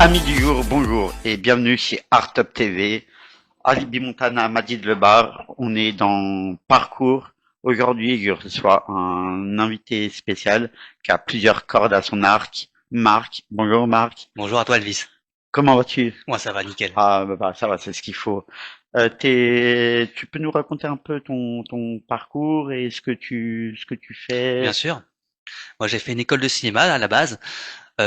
Amis du jour, bonjour et bienvenue chez Art Up TV. Alibi Montana, Majid Lebar, on est dans Parcours. Aujourd'hui, je reçois un invité spécial qui a plusieurs cordes à son arc. Marc, bonjour Marc. Bonjour à toi Elvis. Comment vas-tu? Moi ça va nickel. Ça va, c'est ce qu'il faut. Tu peux nous raconter un peu ton parcours et ce que tu Bien fais? sûr. Moi j'ai fait une école de cinéma à la base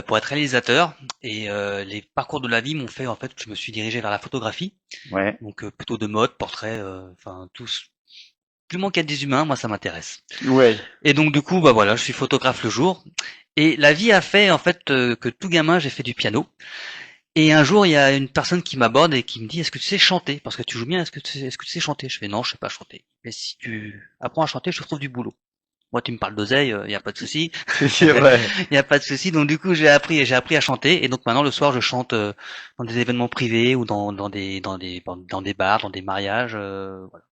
pour être réalisateur et les parcours de la vie m'ont fait en fait que je me suis dirigé vers la photographie. Ouais, Donc plutôt de mode, portrait, enfin tous du moins qu'il y a des humains, moi ça m'intéresse. ouais. Et donc du coup bah voilà, je suis photographe le jour et la vie a fait en fait que tout gamin j'ai fait du piano. Et un jour il y a une personne qui m'aborde et qui me dit est-ce que tu sais chanter parce que tu joues bien, est-ce que tu sais chanter? Je fais non, je sais pas chanter. Mais si tu apprends à chanter, je te trouve du boulot. Moi, tu me parles d'oseille, il y a pas de souci. C'est vrai. Il y a pas de souci. Donc du coup, j'ai appris à chanter et donc maintenant le soir, je chante dans des événements privés ou dans des bars, dans des mariages. Voilà.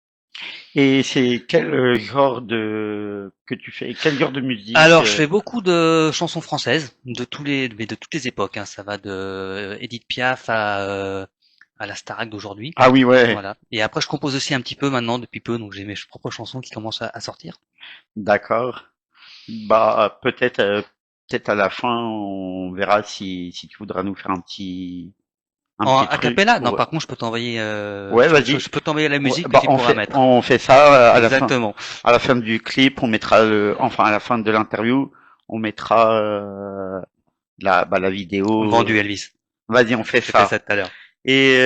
Et c'est quel genre de que tu fais? Quel genre de musique? Alors, je fais beaucoup de chansons françaises mais de toutes les époques. Hein. Ça va de Edith Piaf à la Starac d'aujourd'hui. Ah oui, ouais, Voilà. Et après, je compose aussi un petit peu maintenant depuis peu, donc j'ai mes propres chansons qui commencent à sortir. d'accord. Bah peut-être à la fin on verra si tu voudras nous faire un petit En a truc. cappella? Non, Ouais, par contre, je peux t'envoyer, ouais, je peux, je vas-y. je peux t'envoyer la Ouais, musique que bah tu pourras mettre. on fait ça Exactement. à la fin du clip, on mettra enfin à la fin de l'interview, on mettra la vidéo. Vendu, Elvis. Vas-y, on fait Je te fais ça. ça tout à l'heure. Et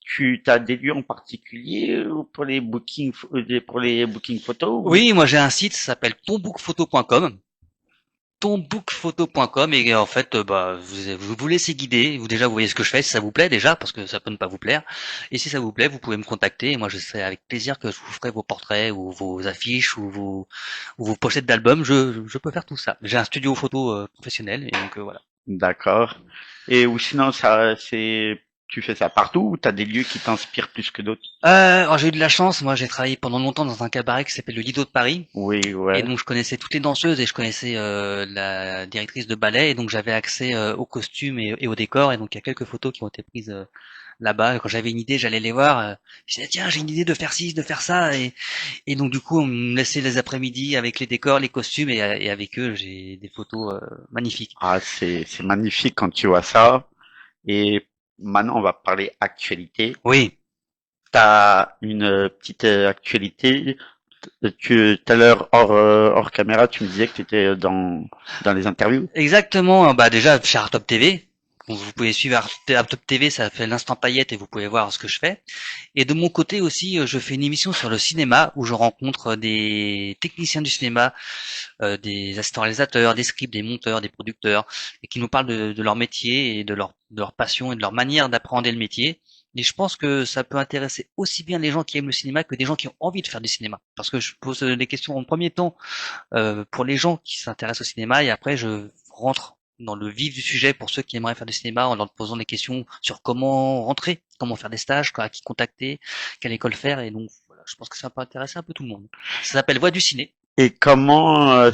tu t'as des lieux en particulier pour les bookings photos ou? Oui, moi j'ai un site, ça s'appelle tonbookphoto.com. Tonbookphoto.com et en fait, bah, vous laissez guider. Vous voyez ce que je fais, si ça vous plaît déjà, parce que ça peut ne pas vous plaire. Et si ça vous plaît, vous pouvez me contacter. Et moi, je serai avec plaisir que je vous ferai vos portraits ou vos affiches ou vos pochettes d'albums. Je peux faire tout ça. J'ai un studio photo professionnel et donc voilà. D'accord. Et ou sinon tu fais ça partout ou t'as des lieux qui t'inspirent plus que d'autres? Alors j'ai eu de la chance. Moi, j'ai travaillé pendant longtemps dans un cabaret qui s'appelle le Lido de Paris. Oui, Et ouais. donc je connaissais toutes les danseuses et je connaissais la directrice de ballet et donc j'avais accès aux costumes et aux décors et donc il y a quelques photos qui ont été prises là-bas. Quand j'avais une idée, j'allais les voir. Je disais tiens j'ai une idée de faire ci, de faire ça et donc du coup on me laissait les après-midi avec les décors, les costumes et avec eux j'ai des photos magnifiques. Ah, c'est magnifique quand tu vois ça. Et maintenant, on va parler actualité. Oui. T'as une petite actualité. Tout à l'heure, hors caméra, tu me disais que tu étais dans les interviews. Exactement, bah déjà chez Artop TV. Donc, vous pouvez suivre Artop TV, ça fait l'instant paillette et vous pouvez voir ce que je fais. Et de mon côté aussi, je fais une émission sur le cinéma où je rencontre des techniciens du cinéma, des assistants réalisateurs, des scripts, des monteurs, des producteurs, et qui nous parlent de leur métier et de leur passion et de leur manière d'appréhender le métier. Et je pense que ça peut intéresser aussi bien les gens qui aiment le cinéma que des gens qui ont envie de faire du cinéma. Parce que je pose des questions en premier temps pour les gens qui s'intéressent au cinéma et après je rentre dans le vif du sujet pour ceux qui aimeraient faire du cinéma en leur posant des questions sur comment rentrer, comment faire des stages, à qui contacter, quelle école faire et donc voilà, je pense que ça peut intéresser un peu tout le monde. Ça s'appelle Voix du ciné. Et comment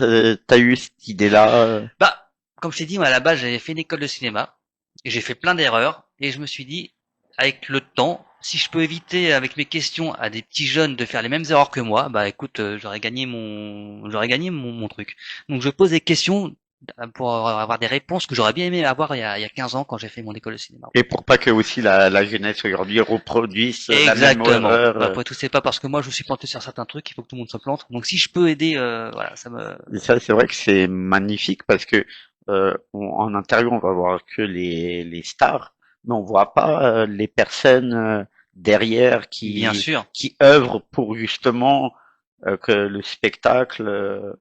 t'as eu cette idée-là? Bah, comme je t'ai dit, moi à la base j'avais fait une école de cinéma et j'ai fait plein d'erreurs et je me suis dit avec le temps, si je peux éviter avec mes questions à des petits jeunes de faire les mêmes erreurs que moi, bah écoute, j'aurais gagné mon truc. Donc je pose des questions pour avoir des réponses que j'aurais bien aimé avoir il y a 15 ans quand j'ai fait mon école de cinéma. Et pour pas que aussi la jeunesse aujourd'hui reproduise la même Exactement. erreur. Bah, après tout, c'est pas parce que moi je suis planté sur certains trucs qu'il faut que tout le monde se plante. Donc si je peux aider, voilà, ça me. Et ça, c'est vrai que c'est magnifique parce que en interview, on va voir que les stars, mais on voit pas les personnes derrière Bien sûr. qui œuvrent pour justement que le spectacle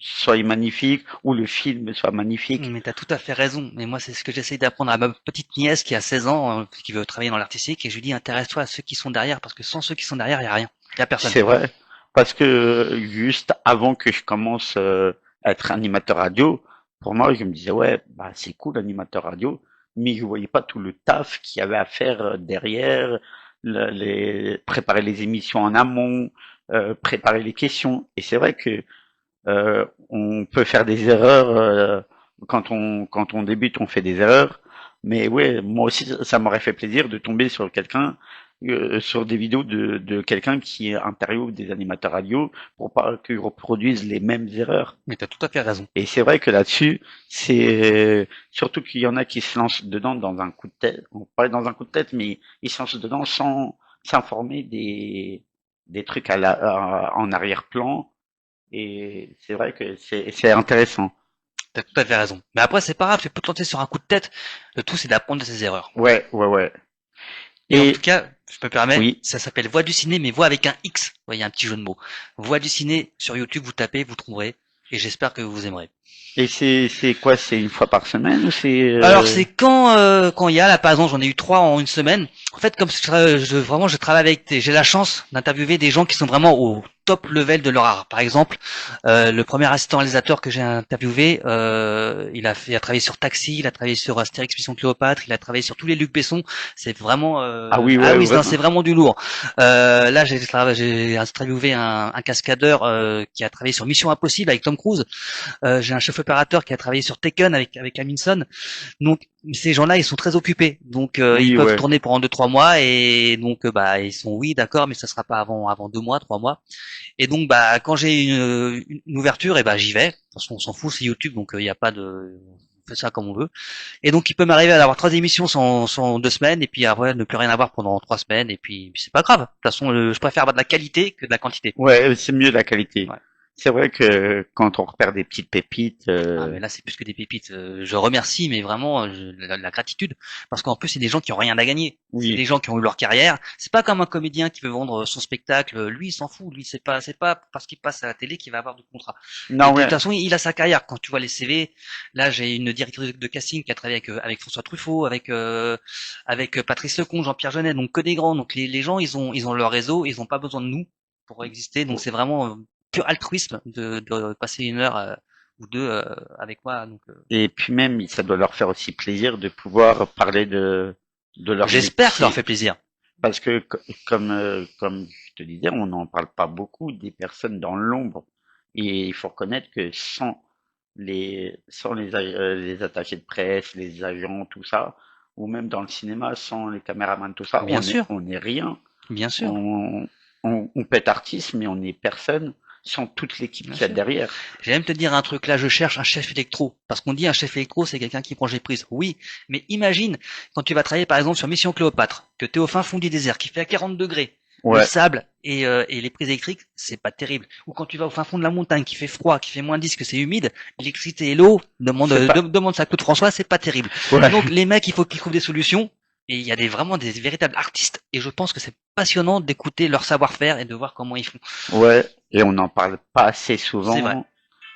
soit magnifique ou le film soit magnifique. Mais t'as tout à fait raison. Mais moi, c'est ce que j'essaye d'apprendre à ma petite nièce qui a 16 ans, qui veut travailler dans l'artistique, et je lui dis intéresse-toi à ceux qui sont derrière, parce que sans ceux qui sont derrière, il y a rien, il y a personne. C'est vrai parce que juste avant que je commence à être animateur radio, pour moi, je me disais ouais, bah c'est cool animateur radio, mais je voyais pas tout le taf qu'il y avait à faire derrière, préparer les émissions en amont, préparer les questions. Et c'est vrai que on peut faire des erreurs quand on débute, on fait des erreurs. Mais ouais, moi aussi, ça m'aurait fait plaisir de tomber sur quelqu'un, sur des vidéos de quelqu'un qui interviewe des animateurs radio pour pas qu'ils reproduisent les mêmes erreurs. Mais t'as tout à fait raison. Et c'est vrai que là-dessus, c'est surtout qu'il y en a qui se lancent dedans dans un coup de tête. On parlait dans un coup de tête, mais ils se lancent dedans sans s'informer des trucs en arrière-plan. Et c'est vrai que c'est intéressant. T'as tout à fait raison. Mais après, c'est pas grave, tu peux te lancer sur un coup de tête. Le tout, c'est d'apprendre de ses erreurs. Ouais, ouais, ouais. Et en Et tout cas, je me permets, oui. ça s'appelle Voix du ciné, mais voix avec un X. Vous voyez, un petit jeu de mots. Voix du ciné, sur YouTube, vous tapez, vous trouverez. Et j'espère que vous aimerez. Et c'est quoi? C'est une fois par semaine ou c'est Alors c'est quand il y a là par exemple j'en ai eu 3 en une semaine. En fait comme vraiment je travaille avec j'ai la chance d'interviewer des gens qui sont vraiment au top level de leur art. Par exemple le premier assistant réalisateur que j'ai interviewé il a travaillé sur Taxi, il a travaillé sur Astérix Mission Cléopâtre, il a travaillé sur tous les Luc Besson. C'est vraiment ah oui, ah ouais, oui vraiment. c'est vraiment du lourd. Là j'ai interviewé un cascadeur qui a travaillé sur Mission Impossible avec Tom Cruise. J'ai un chef opérateur qui a travaillé sur Taken avec Amundsen. Donc ces gens-là, ils sont très occupés. Donc ils Oui, peuvent ouais. tourner pendant 2-3 mois et donc bah ils sont oui d'accord, mais ça sera pas avant 2 mois, 3 mois. Et donc bah quand j'ai une ouverture, et bah j'y vais. Parce qu'on s'en fout, c'est YouTube, donc il n'y a pas de on fait ça comme on veut. Et donc il peut m'arriver à avoir 3 émissions sans 2 semaines et puis après ne plus rien avoir pendant 3 semaines et puis c'est pas grave. De toute façon, je préfère avoir de la qualité que de la quantité. Ouais, c'est mieux la qualité. Ouais. C'est vrai que quand on repère des petites pépites, Ah mais là c'est plus que des pépites. Je remercie mais vraiment la gratitude parce qu'en plus c'est des gens qui ont rien à gagner. C'est des oui. gens qui ont eu leur carrière. C'est pas comme un comédien qui veut vendre son spectacle. Lui il s'en fout. Lui c'est pas parce qu'il passe à la télé qu'il va avoir du contrat. Et Non, de toute ouais. façon il a sa carrière. Quand tu vois les CV, là j'ai une directrice de casting qui a travaillé avec François Truffaut, avec Patrice Lecomte, Jean-Pierre Jeunet, donc que des grands. Donc les gens ils ont leur réseau, ils ont pas besoin de nous pour exister. Donc c'est vraiment pur altruisme de passer 1 heure ou 2 avec moi. Donc, Et puis même, ça doit leur faire aussi plaisir de pouvoir parler de leur j'espère que ça leur fait métier. plaisir. Parce que comme je te disais, on n'en parle pas beaucoup des personnes dans l'ombre. Et il faut reconnaître que les attachés de presse, les agents, tout ça, ou même dans le cinéma, sans les caméramans, tout ça, Bien sûr, on est rien. bien sûr, On, on peut être artiste, mais on n'est personne sans toute l'équipe bien qu'il y a sûr. derrière. J'allais même te dire un truc là, je cherche un chef électro. Parce qu'on dit un chef électro, c'est quelqu'un qui prend les prises. Oui, mais imagine quand tu vas travailler par exemple sur Mission Cléopâtre, que tu es au fin fond du désert, qui fait à 40 degrés, le Ouais, sable et les prises électriques, c'est pas terrible. Ou quand tu vas au fin fond de la montagne, qui fait froid, qui fait -10, que c'est humide, l'électricité et l'eau, c'est pas. demande ça à Claude François, c'est pas terrible. Ouais, Donc les mecs, il faut qu'ils trouvent des solutions. Et il y a vraiment des véritables artistes. Et je pense que c'est passionnant d'écouter leur savoir-faire et de voir comment ils font. ouais. Et on n'en parle pas assez C'est vrai. souvent.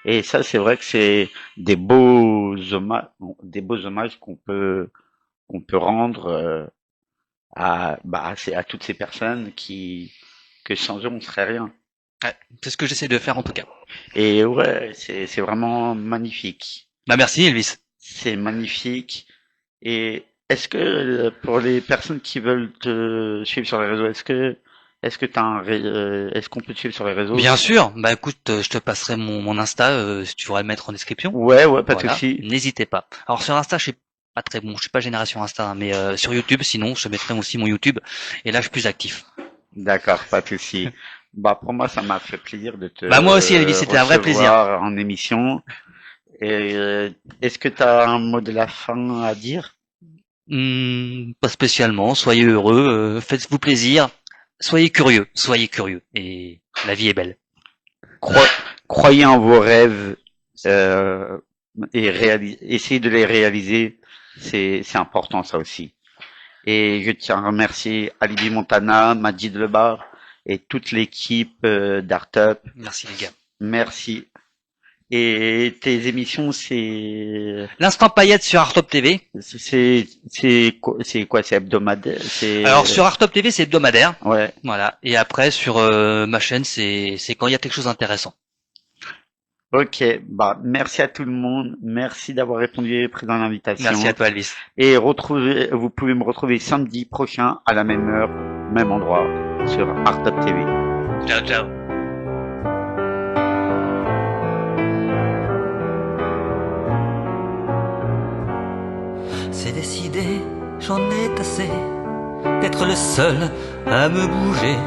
Et ça, c'est vrai que c'est des beaux hommages qu'on peut rendre à toutes ces personnes que sans eux on serait rien. Ouais, c'est ce que j'essaie de faire en tout cas. Et ouais, c'est vraiment magnifique. Bah merci Elvis. C'est magnifique. Et est-ce que pour les personnes qui veulent te suivre sur les réseaux, est-ce que est-ce qu'on peut te suivre sur les réseaux? Bien sûr. Bah écoute, je te passerai mon Insta si tu voudrais le mettre en description. Ouais, ouais, pas de Voilà. souci. N'hésitez pas. Alors sur Insta, je suis pas très bon. Je suis pas génération Insta, hein, mais sur YouTube, sinon, je te mettrai aussi mon YouTube. Et là, je suis plus actif. D'accord, pas de souci. Bah pour moi, ça m'a fait plaisir de te Bah moi aussi, Elvis, c'était un vrai plaisir. recevoir en émission. Et est-ce que tu as un mot de la fin à dire? Pas spécialement. Soyez heureux, faites-vous plaisir. Soyez curieux, soyez curieux. Et la vie est belle. Cro- Croyez en vos rêves et essayez de les réaliser. C'est important ça aussi. Et je tiens à remercier Alibi Montana, Majid Lebar et toute l'équipe d'Artup. Merci les gars. Merci. Et tes émissions, L'instant paillette sur Artop TV. c'est quoi? C'est hebdomadaire? Alors sur Artop TV, c'est hebdomadaire. Ouais. Voilà. Et après sur ma chaîne, c'est quand il y a quelque chose d'intéressant. Ok. Bah merci à tout le monde. Merci d'avoir répondu présent à Merci l'invitation. à toi Elvis. Et vous pouvez me retrouver samedi prochain à la même heure, même endroit sur Artop TV. Ciao ciao. c'est décidé, j'en ai assez d'être le seul à me bouger.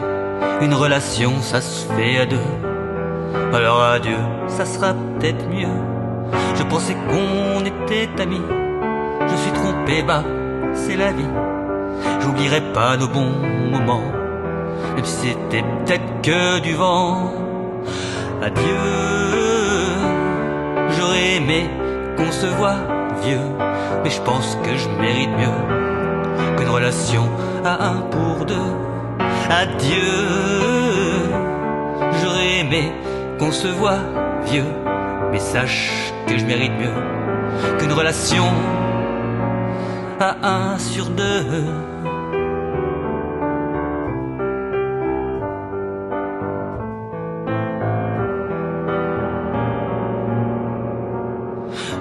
Une relation, ça se fait à deux. Alors adieu, ça sera peut-être mieux. Je pensais qu'on était amis. Je suis trompé, bah, c'est la vie. J'oublierai pas nos bons moments, même si c'était peut-être que du vent. Adieu, j'aurais aimé qu'on se voit vieux, mais je pense que je mérite mieux qu'une relation à un pour deux. Adieu, j'aurais aimé qu'on se voit vieux, mais sache que je mérite mieux qu'une relation à un sur deux.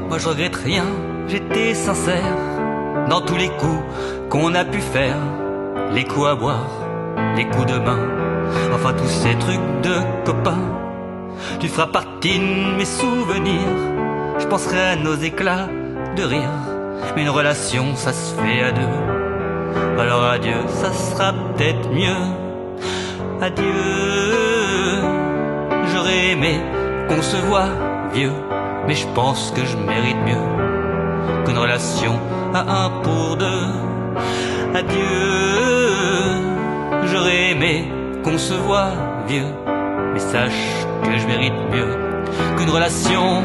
Moi je regrette rien, j'étais sincère dans tous les coups qu'on a pu faire, les coups à boire, les coups de main, enfin tous ces trucs de copains. Tu feras partie de mes souvenirs, je penserai à nos éclats de rire. Mais une relation ça se fait à deux, alors adieu, ça sera peut-être mieux. Adieu, j'aurais aimé qu'on se voit vieux, mais je pense que je mérite mieux qu'une relation à un pour deux. Adieu, j'aurais aimé qu'on se voit vieux, mais sache que je mérite mieux qu'une relation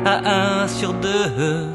à un sur deux.